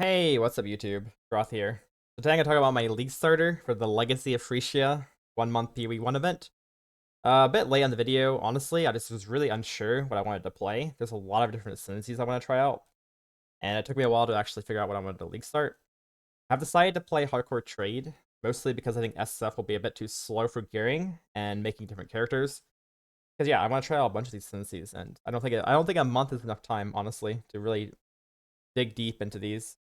Hey, what's up YouTube? Goratha here. So today I'm going to talk about my league starter for the Legacy of Phrecia 1 month PoE1 event. A bit late on the video, honestly. I just was really unsure what I wanted to play. There's a lot of different ascendancies I want to try out, and it took me a while to actually figure out what I wanted to league start. I've decided to play Hardcore Trade, mostly because I think SF will be a bit too slow for gearing and making different characters. Because yeah, I want to try out a bunch of these ascendancies, and I don't think a month is enough time, honestly, to really dig deep into these.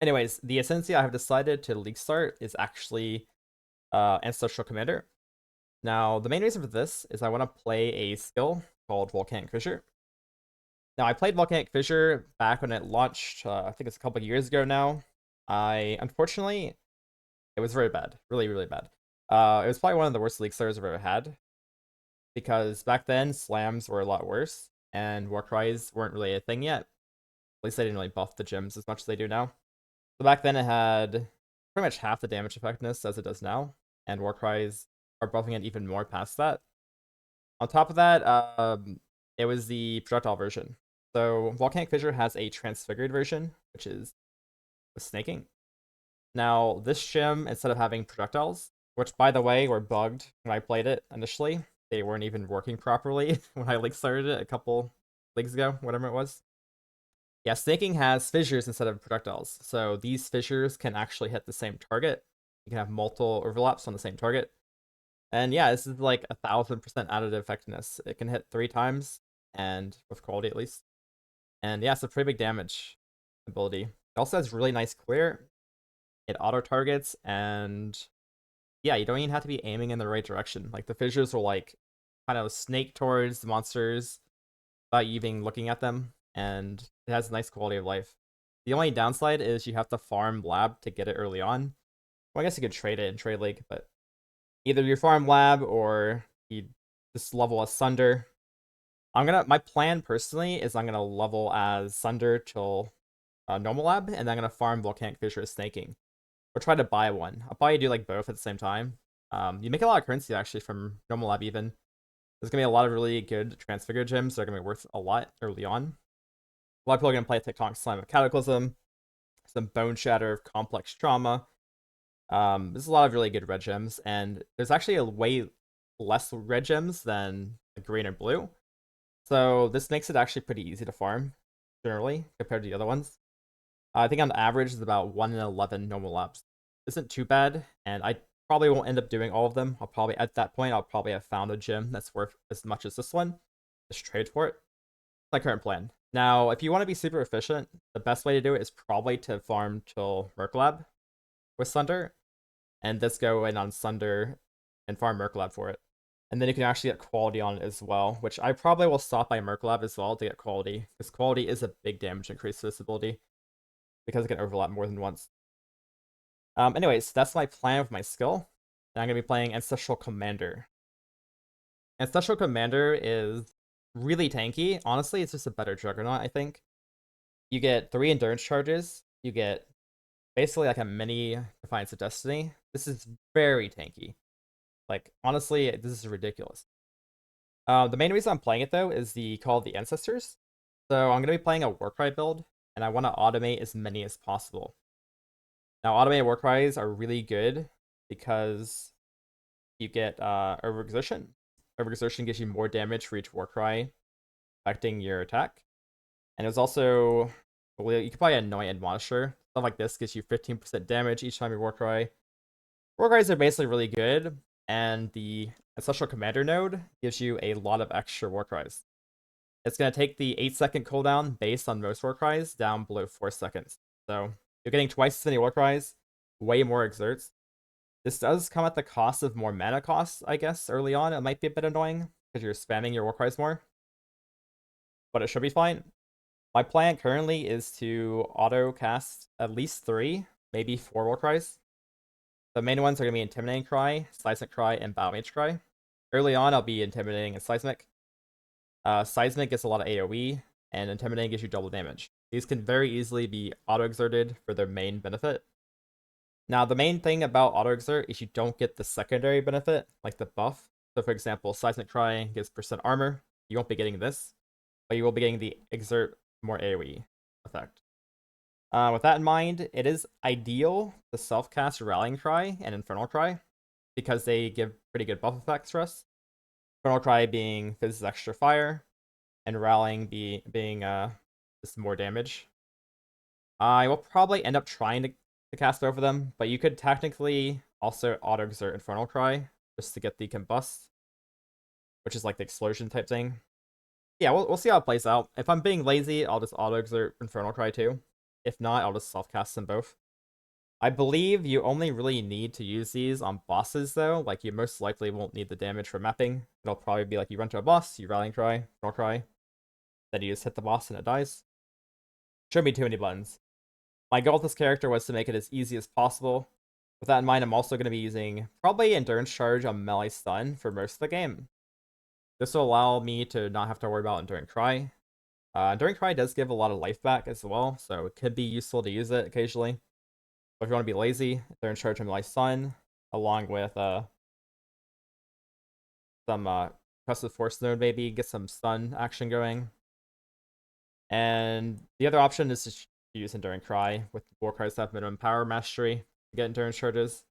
Anyways, the Ascendancy I have decided to league start is actually Ancestral Commander. Now, the main reason for this is I want to play a skill called Volcanic Fissure. Now, I played Volcanic Fissure back when it launched, I think it's a couple of years ago now. Unfortunately, it was very bad. Really, really bad. It was probably one of the worst league starters I've ever had. Because back then, slams were a lot worse, and war cries weren't really a thing yet. At least they didn't really buff the gems as much as they do now. So back then it had pretty much half the damage effectiveness as it does now, and war cries are buffing it even more past that. On top of that, it was the projectile version. So Volcanic Fissure has a transfigured version, which is with snaking. Now this gem, instead of having projectiles, which by the way were bugged when I played it initially, they weren't even working properly when I started it a couple leagues ago, whatever it was. Yeah, snaking has fissures instead of projectiles. So these fissures can actually hit the same target. You can have multiple overlaps on the same target. And yeah, this is like 1,000% additive effectiveness. It can hit 3 times, and with quality at least. And yeah, it's a pretty big damage ability. It also has really nice clear. It auto targets, and yeah, you don't even have to be aiming in the right direction. Like the fissures will like kind of snake towards the monsters without you even looking at them, and it has a nice quality of life. The only downside is you have to farm lab to get it early on. Well, I guess you could trade it in Trade League, but either you farm lab or you just level as Sunder. My plan personally is I'm gonna level as Sunder till normal lab, and then I'm gonna farm Volcanic Fissure as Snaking, or try to buy one. I'll probably do like both at the same time. You make a lot of currency actually from normal lab even. There's gonna be a lot of really good transfigure gems that are gonna be worth a lot early on. A lot of people are going to play Tectonic Slime of Cataclysm, some Bone Shatter of Complex Trauma. There's a lot of really good red gems, and there's actually a way less red gems than green or blue. So this makes it actually pretty easy to farm, generally, compared to the other ones. I think on average it's about 1 in 11 normal labs. Isn't too bad, and I probably won't end up doing all of them. I'll probably, at that point, I'll probably have found a gem that's worth as much as this one. Just trade for it. My current plan. Now, if you want to be super efficient, the best way to do it is probably to farm till Merc Lab with Sunder, and just go in on Sunder and farm Merc Lab for it. And then you can actually get quality on it as well, which I probably will stop by Merc Lab as well to get quality, because quality is a big damage increase to this ability, because it can overlap more than once. Anyways, that's my plan with my skill. And I'm going to be playing Ancestral Commander. Ancestral Commander is really tanky. Honestly, it's just a better Juggernaut, I think. You get 3 endurance charges. You get basically like a mini Defiance of Destiny. This is very tanky. Like, honestly, this is ridiculous. The main reason I'm playing it, though, is the Call of the Ancestors. So I'm going to be playing a Warcry build, and I want to automate as many as possible. Now, automated Warcries are really good because you get Overexertion. Overexertion gives you more damage for each Warcry, affecting your attack. And it's also, well, you could probably annoy Admonisher. Stuff like this gives you 15% damage each time you Warcry. Warcries are basically really good, and the Ancestral Commander node gives you a lot of extra Warcries. It's going to take the 8-second cooldown based on most Warcries down below 4 seconds. So you're getting twice as many Warcries, way more exerts. This does come at the cost of more mana costs, I guess, early on. It might be a bit annoying because you're spamming your Warcries more, but it should be fine. My plan currently is to auto cast at least 3, maybe 4 Warcries. The main ones are going to be Intimidating Cry, Seismic Cry, and Battle Cry. Early on, I'll be Intimidating and Seismic. Seismic gets a lot of AoE, and Intimidating gives you double damage. These can very easily be auto-exerted for their main benefit. Now, the main thing about auto-exert is you don't get the secondary benefit, like the buff. So, for example, Seismic Cry gives percent armor. You won't be getting this, but you will be getting the exert more AoE effect. With that in mind, it is ideal to self-cast Rallying Cry and Infernal Cry because they give pretty good buff effects for us. Infernal Cry being Fizz's extra fire, and Rallying being just more damage. I will probably end up trying to cast over them, but you could technically also auto-exert Infernal Cry just to get the combust, which is like the explosion type thing. Yeah, we'll see how it plays out. If I'm being lazy, I'll just auto-exert Infernal Cry too. If not, I'll just self-cast them both. I believe you only really need to use these on bosses though. Like you most likely won't need the damage for mapping. It'll probably be like you run to a boss, you Rallying Cry, Infernal Cry, then you just hit the boss and it dies. Shouldn't be too many buttons. My goal with this character was to make it as easy as possible. With that in mind, I'm also going to be using probably Endurance Charge on melee stun for most of the game. This will allow me to not have to worry about Enduring Cry. Enduring Cry does give a lot of life back as well, so it could be useful to use it occasionally. But if you want to be lazy, Endurance Charge on melee stun, along with some Pressive Force Node maybe, get some stun action going. And the other option is to use Enduring Cry with war cards that have minimum power mastery to get Endurance Charges.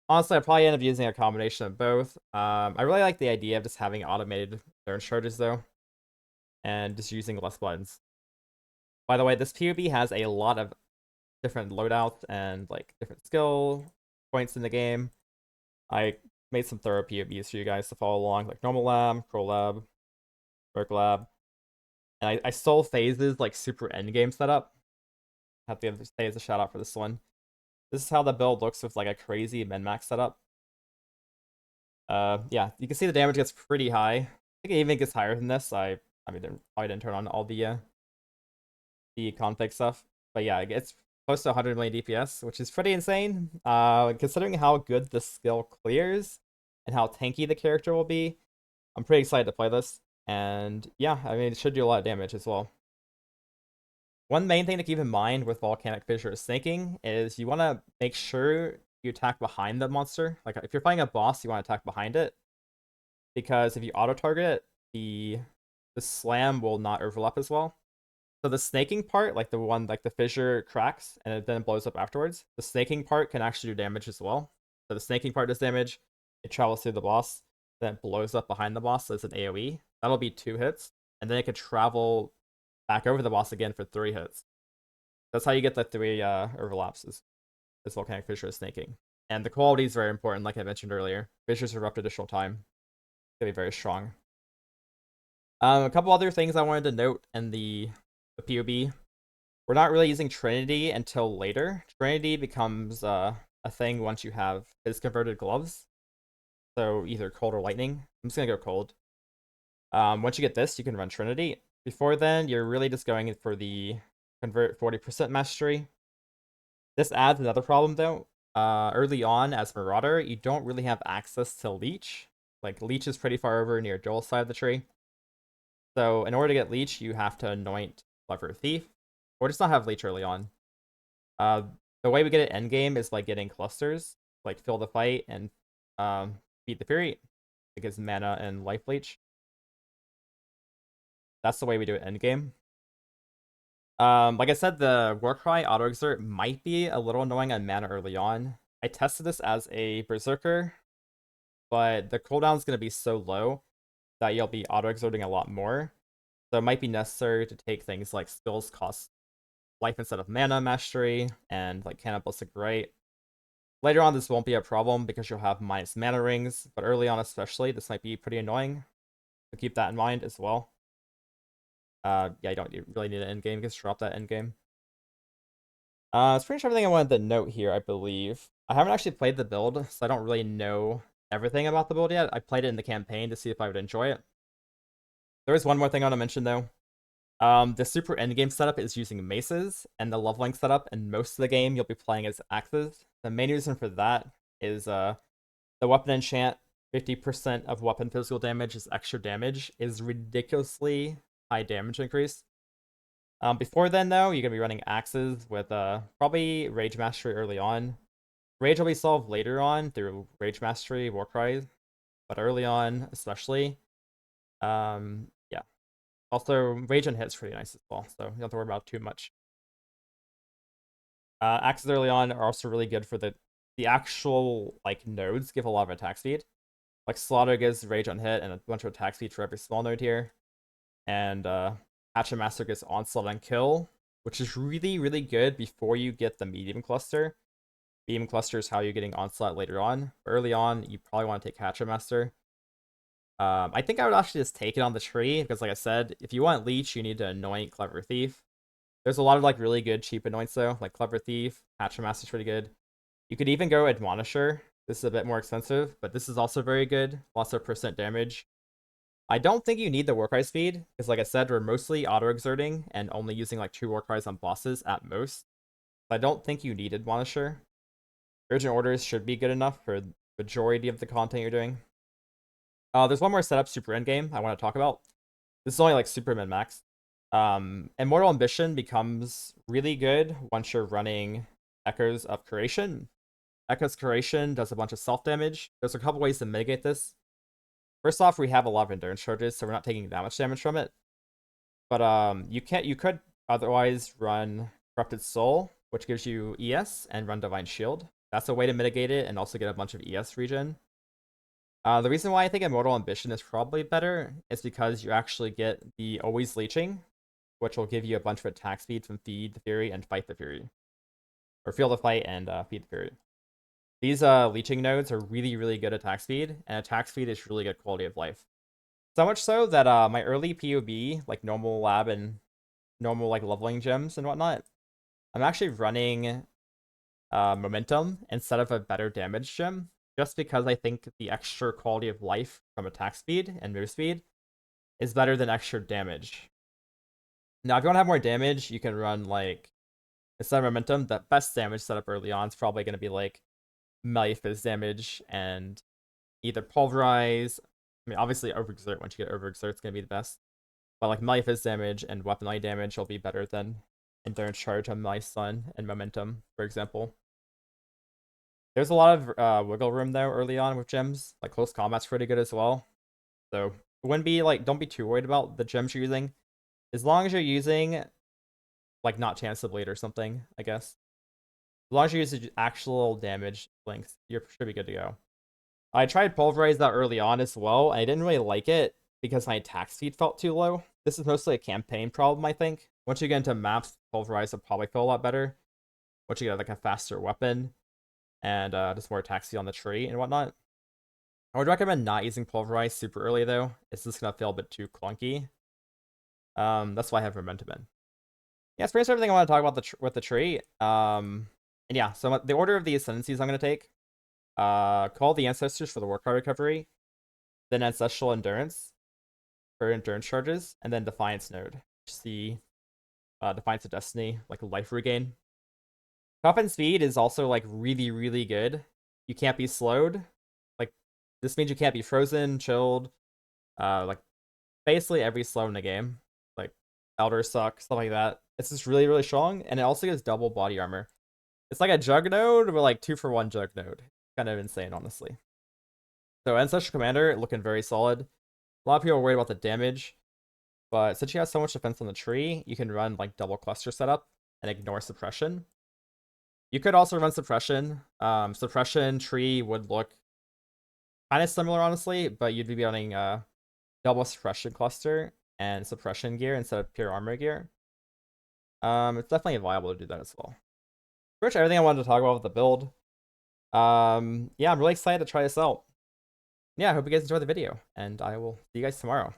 Honestly, I'd probably end up using a combination of both. I really like the idea of just having automated Endurance Charges though, and just using less buttons. By the way, this PvP has a lot of different loadouts and like different skill points in the game. I made some thorough PvPs for you guys to follow along, like Normal Lab, Crow Lab, Merc Lab. And I stole Phase's like super endgame setup. Have to give Phase a shout out for this one. This is how the build looks with like a crazy min-max setup. Yeah, you can see the damage gets pretty high. I think it even gets higher than this. I mean, I didn't turn on all the config stuff, but yeah, it gets close to 100 million DPS, which is pretty insane. Considering how good the skill clears and how tanky the character will be, I'm pretty excited to play this. And yeah, I mean, it should do a lot of damage as well. One main thing to keep in mind with Volcanic Fissure of Snaking is you want to make sure you attack behind the monster. Like if you're fighting a boss, you want to attack behind it, because if you auto target it, the slam will not overlap as well. So the snaking part, like the one like the fissure cracks and it then blows up afterwards, the snaking part can actually do damage as well. So the snaking part does damage, it travels through the boss, then it blows up behind the boss as an AoE. That'll be 2 hits, and then it could travel back over the boss again for 3 hits. That's how you get the 3 overlaps is Volcanic Fissure of Snaking. And the quality is very important, like I mentioned earlier. Fissures erupt additional time. It's gonna be very strong. A couple other things I wanted to note in the POB. We're not really using Trinity until later. Trinity becomes a thing once you have his converted gloves. So either cold or lightning. I'm just gonna go cold. Once you get this, you can run Trinity. Before then, you're really just going for the convert 40% mastery. This adds another problem though. Early on as Marauder, you don't really have access to Leech. Like Leech is pretty far over near Joel's side of the tree. So in order to get Leech, you have to anoint Clever Thief, or just not have Leech early on. Uh, the way we get it endgame is by getting clusters, like fill the fight and beat the Fury. It gives mana and life leech. That's the way we do it endgame. Like I said, the Warcry auto exert might be a little annoying on mana early on. I tested this as a berserker, but the cooldown is going to be so low that you'll be auto exerting a lot more. So it might be necessary to take things like skills cost life instead of mana mastery and like cannibalistic right. Later on, this won't be a problem because you'll have minus mana rings, but early on especially, this might be pretty annoying. So keep that in mind as well. Yeah, you don't really need an end game. Just drop that end game. That's pretty much everything I wanted to note here, I believe. I haven't actually played the build, so I don't really know everything about the build yet. I played it in the campaign to see if I would enjoy it. There is one more thing I want to mention though. The super endgame setup is using maces, and the leveling setup in most of the game you'll be playing as axes. The main reason for that is the weapon enchant 50% of weapon physical damage is extra damage is ridiculously high damage increase. Before then though, you're gonna be running axes with probably Rage Mastery early on. Rage will be solved later on through Rage Mastery, War Cries, but early on especially. Yeah. Also, Rage and hit's pretty nice as well, so you don't have to worry about too much. Axes early on are also really good for the actual like nodes give a lot of attack speed. Like Slaughter gives rage on hit and a bunch of attack speed for every small node here. And Hatchet Master gets onslaught and kill, which is really, really good before you get the medium cluster. Medium cluster is how you're getting onslaught later on. Early on, you probably want to take Hatchet Master. I think I would actually just take it on the tree, because like I said, if you want Leech, you need to anoint Clever Thief. There's a lot of like really good cheap anoints though, like Clever Thief, Hatchet Master's pretty good. You could even go Admonisher. This is a bit more expensive, but this is also very good. Lots of percent damage. I don't think you need the Warcry speed, because like I said, we're mostly auto-exerting and only using like 2 Warcries on bosses at most. I don't think you need Admonisher. Urgent Orders should be good enough for the majority of the content you're doing. There's one more setup super endgame I want to talk about. This is only like super min-max. Immortal Ambition becomes really good once you're running Echoes of Curation. Echoes Curation does a bunch of self-damage. There's a couple ways to mitigate this. First off, we have a lot of endurance charges, so we're not taking that much damage from it. But you could otherwise run Corrupted Soul, which gives you ES, and run Divine Shield. That's a way to mitigate it and also get a bunch of ES regen. The reason why I think Immortal Ambition is probably better is because you actually get the Always Leeching, which will give you a bunch of attack speed from Feed the Fury and Fight the Fury. Or Feel the Fight and Feed the Fury. These leeching nodes are really, really good attack speed, and attack speed is really good quality of life. So much so that my early POB, like normal lab and normal like leveling gems and whatnot, I'm actually running momentum instead of a better damage gem, just because I think the extra quality of life from attack speed and move speed is better than extra damage. Now, if you want to have more damage, you can run like, instead of momentum, the best damage setup early on is probably going to be like Malefiz damage and either pulverize. I mean, obviously overexert. Once you get overexert, it's gonna be the best. But like Malefiz damage and weaponry damage will be better than endurance charge on my Sun and momentum, for example. There's a lot of wiggle room though early on with gems. Like close combat's pretty good as well. So wouldn't be like, don't be too worried about the gems you're using, as long as you're using like not Chance to Bleed or something. I guess as long as you use actual damage links, you should be good to go. I tried Pulverize that early on as well, and I didn't really like it because my attack speed felt too low. This is mostly a campaign problem, I think. Once you get into maps, Pulverize will probably feel a lot better. Once you get like a faster weapon and just more attack speed on the tree and whatnot. I would recommend not using Pulverize super early though. It's just gonna feel a bit too clunky. That's why I have Momentum in. Yeah, that's pretty much everything I want to talk about with the tree. And yeah, so the order of the Ascendancies I'm gonna take. Call the Ancestors for the Warcry recovery, then Ancestral Endurance for endurance charges, and then Defiance node, which is the Defiance of Destiny, like life regain. Top speed is also like really, really good. You can't be slowed. Like this means you can't be frozen, chilled, like basically every slow in the game. Like Elder Suck, stuff like that. It's just really, really strong, and it also gives double body armor. It's like a Jug node, but like 2-for-1 Jug node. Kind of insane, honestly. So Ancestral Commander looking very solid. A lot of people are worried about the damage, but since you have so much defense on the tree, you can run like double cluster setup and ignore suppression. You could also run suppression. Suppression tree would look kind of similar, honestly, but you'd be running double suppression cluster and suppression gear instead of pure armor gear. It's definitely viable to do that as well. Pretty much everything I wanted to talk about with the build. Yeah, I'm really excited to try this out. Yeah, I hope you guys enjoyed the video, and I will see you guys tomorrow.